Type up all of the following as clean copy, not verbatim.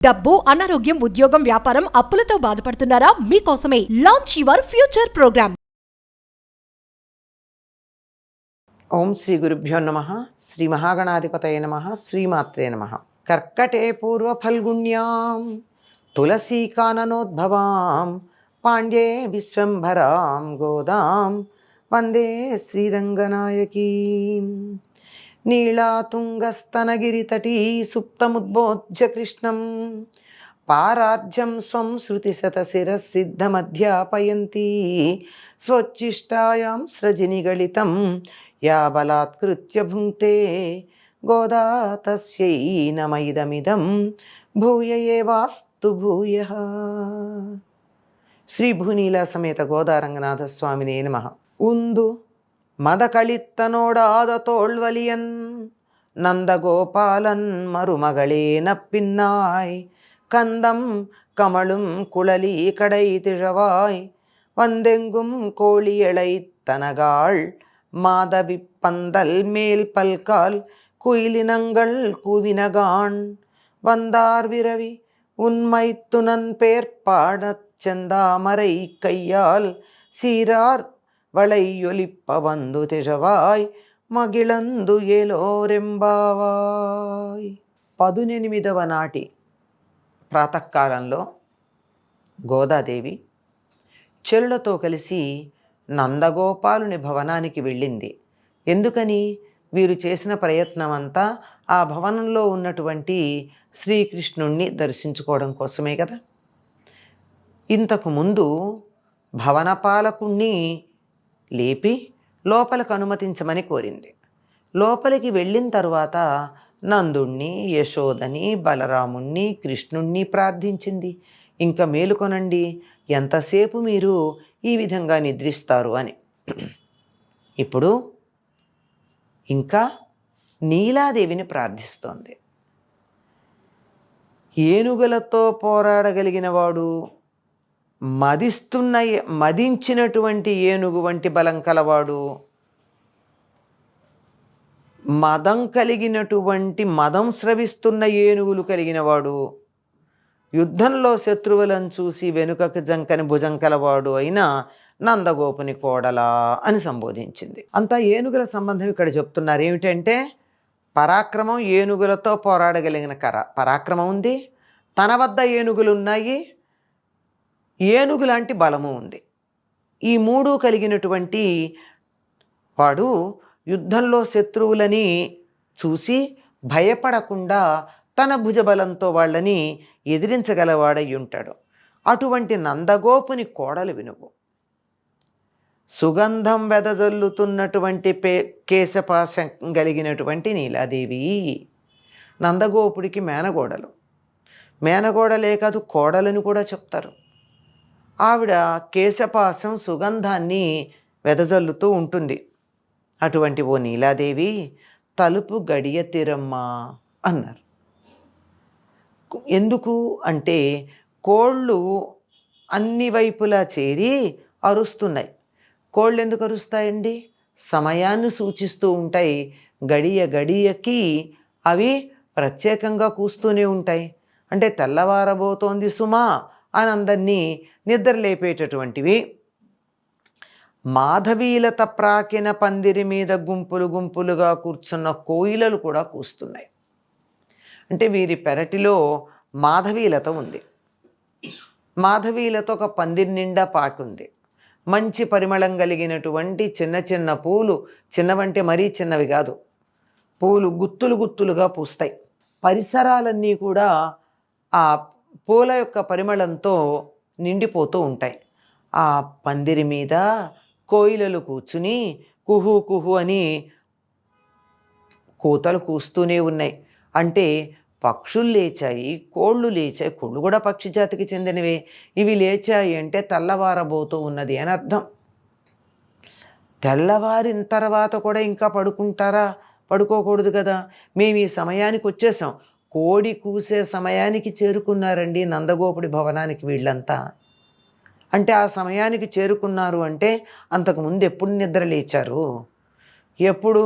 డబ్బు, అనారోగ్యం, ఉద్యోగం, వ్యాపారం, అప్పులతో బాధపడుతున్నారా? మీకోసమే లాంచ్ యువర్ ఫ్యూచర్ ప్రోగ్రామ్. ఓం శ్రీ గురుభ్యో నమః. శ్రీ మహాగణాధిపతయ నమః. శ్రీమాత్రే నమః. కర్కటే పూర్వ ఫల్గుణ్యాం తులసీకాననోద్భవాం పాండ్యే విశ్వంభరాం గోదాం వందే శ్రీరంగనాయకీం. నీళాతుంగస్తనగిరితటీ సుప్తముద్బోధ్య కృష్ణం పారార్జ్యం స్వం శృతిశతశిరసిద్ధమధ్యాపయంతి స్వోచ్ఛిష్టాయాం స్రజినిగళితం యా బలాత్కృత్య భుంక్తే గోదా తస్యై నమైదమిదం భూయ ఏవాస్తు భూయః. శ్రీ భూనీలా సమేత గోదారంగనాథ స్వామినే నమః. உந்து மதகளித்தனோடாத தோள்வலியன் நந்தகோபாலன் மருமகளே நப்பின்னாய் கந்தம் கமழும் குழலி கடை திழவாய் வந்தெங்கும் கோழியளை தனகாள் மாதவி பந்தல் மேல் பல்கால் குயிலினங்கள் கூவினகான் வந்தார் விரவி உன்மைத்துனன் பேர்பாடச் செந்தாமரை கையால் சீரார் వళయ్యొలిప్ప వందు తిజవాయ్ మగిళందు ఏలోరెంబావాయ్. 18వ నాటి ప్రాతకాలంలో గోదాదేవి చెరులతో కలిసి నందగోపాలుని భవనానికి వెళ్ళింది. ఎందుకని? వీరు చేసిన ప్రయత్నం అంతా ఆ భవనంలో ఉన్నటువంటి శ్రీకృష్ణుణ్ణి దర్శించుకోవడం కోసమే కదా. ఇంతకు ముందు భవనపాలకుణ్ణి లేపి లోపలికి అనుమతించమని కోరింది. లోపలికి వెళ్ళిన తరువాత నందుణ్ణి, యశోదని, బలరాముణ్ణి, కృష్ణుణ్ణి ప్రార్థించింది. ఇంకా మేలుకొనండి, ఎంతసేపు మీరు ఈ విధంగా నిద్రిస్తారు అని. ఇప్పుడు ఇంకా నీలాదేవిని ప్రార్థిస్తోంది. ఏనుగులతో పోరాడగలిగినవాడు, మదించినటువంటి ఏనుగు వంటి బలం కలవాడు, మదం స్రవిస్తున్న ఏనుగులు కలిగినవాడు, యుద్ధంలో శత్రువులను చూసి వెనుకకు జంకని భుజం కలవాడు అయిన నందగోపుని కోడలా అని సంబోధించింది. అంతా ఏనుగుల సంబంధం ఇక్కడ చెప్తున్నారు. ఏమిటంటే పరాక్రమం, ఏనుగులతో పోరాడగలిగిన పరాక్రమం ఉంది, తన వద్ద ఏనుగులు ఉన్నాయి, ఏనుగు లాంటి బలము ఉంది. ఈ మూడు కలిగినటువంటి వాడు యుద్ధంలో శత్రువులని చూసి భయపడకుండా తన భుజబలంతో వాళ్ళని ఎదిరించగలవాడై ఉంటాడు. అటువంటి నందగోపుని కోడలు వినుగు. సుగంధం వెదజల్లుతున్నటువంటి కేశపాశం కలిగినటువంటి నీలాదేవి నందగోపుడికి మేనగోడలు. మేనగోడలే కాదు, కోడలని కూడా చెప్తారు. ఆవిడ కేశపాశం సుగంధాన్ని వెదజల్లుతూ ఉంటుంది. అటువంటి ఓ నీలాదేవి తలుపు గడియ తీరమ్మా అన్నారు. ఎందుకు అంటే కోళ్ళు అన్ని వైపులా చేరి అరుస్తున్నాయి. కోళ్ళు ఎందుకు అరుస్తాయండి? సమయాన్ని సూచిస్తూ ఉంటాయి. గడియ గడియకి అవి ప్రత్యేకంగా కూస్తూనే ఉంటాయి. అంటే తెల్లవారబోతోంది సుమా అని అందరినీ నిద్రలేపేటటువంటివి. మాధవీలత ప్రాకిన పందిరి మీద గుంపులు గుంపులుగా కూర్చున్న కోయిలలు కూడా కూస్తున్నాయి. అంటే వీరి పెరటిలో మాధవీలత ఉంది. మాధవీలత ఒక పందిరి నిండా పాకుంది. మంచి పరిమళం కలిగినటువంటి చిన్న చిన్న పూలు, చిన్నవంటే మరీ చిన్నవి కాదు, పూలు గుత్తులు గుత్తులుగా పూస్తాయి. పరిసరాలన్నీ కూడా ఆ పూల యొక్క పరిమళంతో నిండిపోతూ ఉంటాయి. ఆ పందిరి మీద కోయిలలు కూర్చుని కుహు కుహు అని కూతలు కూస్తూనే ఉన్నాయి. అంటే పక్షులు లేచాయి, కోళ్ళు లేచాయి. కోళ్ళు కూడా పక్షి జాతికి చెందినవే. ఇవి లేచాయి అంటే తెల్లవారబోతూ ఉన్నది అని అర్థం. తెల్లవారిన తర్వాత కూడా ఇంకా పడుకుంటారా? పడుకోకూడదు కదా. మేము ఈ సమయానికి వచ్చేసాం. కోడి కూసే సమయానికి చేరుకున్నారండి నందగోపుడి భవనానికి వీళ్ళంతా. అంటే ఆ సమయానికి చేరుకున్నారు అంటే అంతకుముందు ఎప్పుడు నిద్ర లేచారు? ఎప్పుడు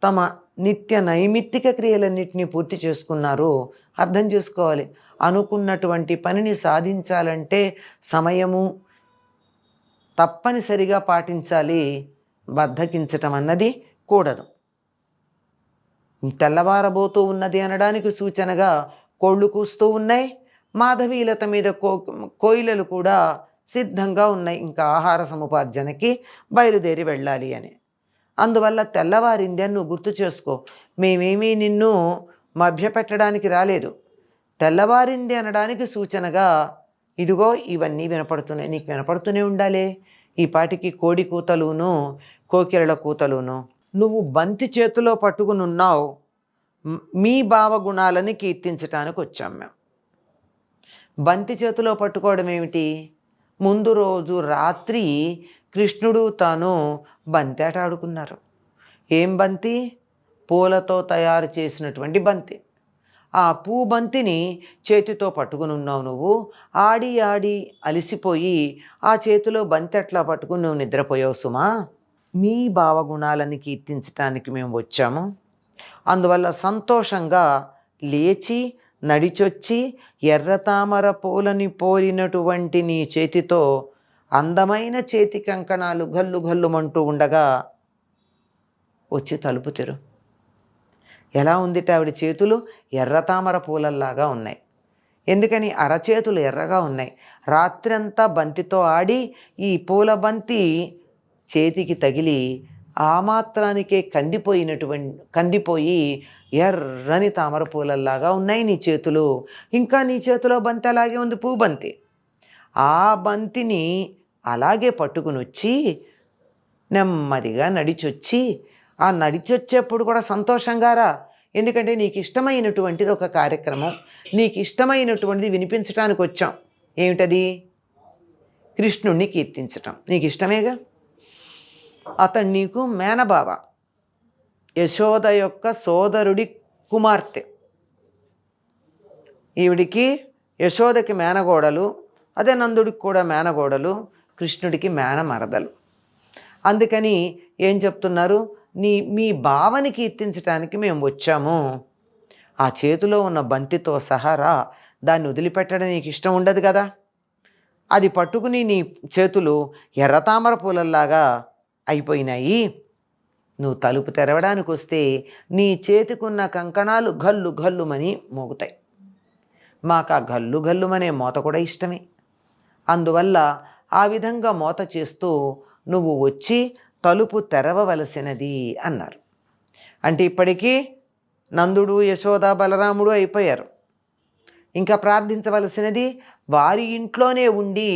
తమ నిత్య నైమిత్తిక క్రియలన్నింటినీ పూర్తి చేసుకున్నారు. అర్థం చేసుకోవాలి. అనుకున్నటువంటి పనిని సాధించాలంటే సమయము తప్పనిసరిగా పాటించాలి. బద్ధకించటం అన్నది కూడదు. తెల్లవారబోతూ ఉన్నది అనడానికి సూచనగా కోళ్ళు కూస్తూ ఉన్నాయి. మాధవీలత మీద కోయిలలు కూడా సిద్ధంగా ఉన్నాయి, ఇంకా ఆహార సముపార్జనకి బయలుదేరి వెళ్ళాలి అని. అందువల్ల తెల్లవారింది అని నువ్వు గుర్తు చేసుకో. మేమేమీ నిన్ను మభ్యపెట్టడానికి రాలేదు. తెల్లవారింది అనడానికి సూచనగా ఇదిగో ఇవన్నీ వినపడుతున్నాయి. నీకు వినపడుతూనే ఉండాలి ఈ పాటికి కోడి కూతలును కోకిలల కూతలును. నువ్వు బంతి చేతిలో పట్టుకుని ఉన్నావు. మీ భావగుణాలని కీర్తించటానికి వచ్చాం మేము. బంతి చేతిలో పట్టుకోవడం ఏమిటి? ముందు రోజు రాత్రి కృష్ణుడు తాను బంతి ఆట ఆడుకున్నారు. ఏం బంతి? పూలతో తయారు చేసినటువంటి బంతి. ఆ పూ బంతిని చేతితో పట్టుకుని ఉన్నావు నువ్వు. ఆడి ఆడి అలిసిపోయి ఆ చేతిలో బంతి అట్లా పట్టుకుని నువ్వు నిద్రపోయావు సుమా. మీ భావగుణాలని కీర్తించటానికి మేము వచ్చాము. అందువల్ల సంతోషంగా లేచి నడిచొచ్చి ఎర్రతామర పూలని పోలినటువంటి నీ చేతితో అందమైన చేతి కంకణాలు గల్లు గల్లుమంటూ ఉండగా వచ్చి తలుపు తెరు. ఎలా ఉందిట ఆవిడ చేతులు? ఎర్రతామర పూలల్లాగా ఉన్నాయి. ఎందుకని? అరచేతులు ఎర్రగా ఉన్నాయి. రాత్రంతా బంతితో ఆడి ఈ పూల బంతి చేతికి తగిలి ఆ మాత్రానికే కందిపోయి ఎర్రని తామర పూలల్లాగా ఉన్నాయి నీ చేతులు. ఇంకా నీ చేతిలో బంతి అలాగే ఉంది, పూ బంతి. ఆ బంతిని అలాగే పట్టుకుని వచ్చి నెమ్మదిగా నడిచొచ్చి, ఆ నడిచొచ్చేప్పుడు కూడా సంతోషంగా రా. ఎందుకంటే నీకు ఇష్టమైనటువంటిది ఒక కార్యక్రమం, నీకు ఇష్టమైనటువంటిది వినిపించడానికి వచ్చాం. ఏమిటది? కృష్ణుణ్ణి కీర్తించటం. నీకు ఇష్టమేగా. అతడు నీకు మేనబావ, యశోద యొక్క సోదరుడి కుమార్తె. ఈవిడికి యశోదకి మేనగోడలు, అదే నందుడికి కూడా మేనగోడలు, కృష్ణుడికి మేనమరదలు. అందుకని ఏం చెప్తున్నారు? మీ బావని కీర్తించడానికి మేము వచ్చాము. ఆ చేతిలో ఉన్న బంతితో సహారా దాన్ని వదిలిపెట్టడం నీకు ఇష్టం ఉండదు కదా. అది పట్టుకుని నీ చేతులు ఎర్రతామర పూలల్లాగా అయిపోయినాయి. నువ్వు తలుపు తెరవడానికి వస్తే నీ చేతికున్న కంకణాలు గల్లు గల్లుమని మోగుతాయి. మాకు ఆ గల్లు గల్లుమనే మోత కూడా ఇష్టమే. అందువల్ల ఆ విధంగా మోత చేస్తూ నువ్వు వచ్చి తలుపు తెరవవలసినది అన్నారు. అంటే ఇప్పటికీ నందుడు, యశోద, బలరాముడు అయిపోయారు. ఇంకా ప్రార్థించవలసినది వారి ఇంట్లోనే ఉండి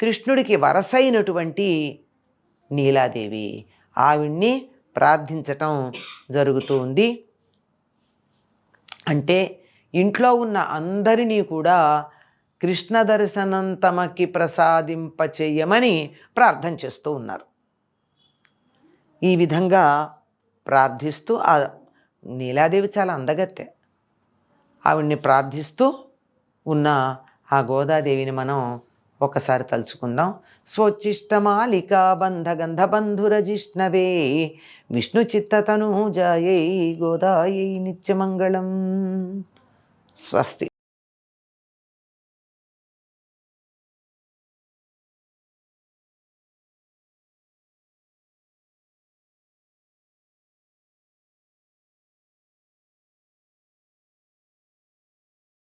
కృష్ణుడికి వరసైనటువంటి నీలాదేవి. ఆవిడ్ని ప్రార్థించటం జరుగుతూ ఉంది. అంటే ఇంట్లో ఉన్న అందరినీ కూడా కృష్ణ దర్శనం తమకి ప్రసాదింపచేయమని ప్రార్థన చేస్తూ ఉన్నారు. ఈ విధంగా ప్రార్థిస్తూ ఆ నీలాదేవి చాలా అందగత్తె. ఆవిడ్ని ప్రార్థిస్తూ ఉన్న ఆ గోదాదేవిని మనం ఒకసారి తలుచుకుందాం. స్వోచ్చిష్టమాలికా బంధగంధబంధురజిష్ణవే విష్ణు చిత్తతనూజాయై గోదాయై నిత్యమంగళం. స్వస్తి.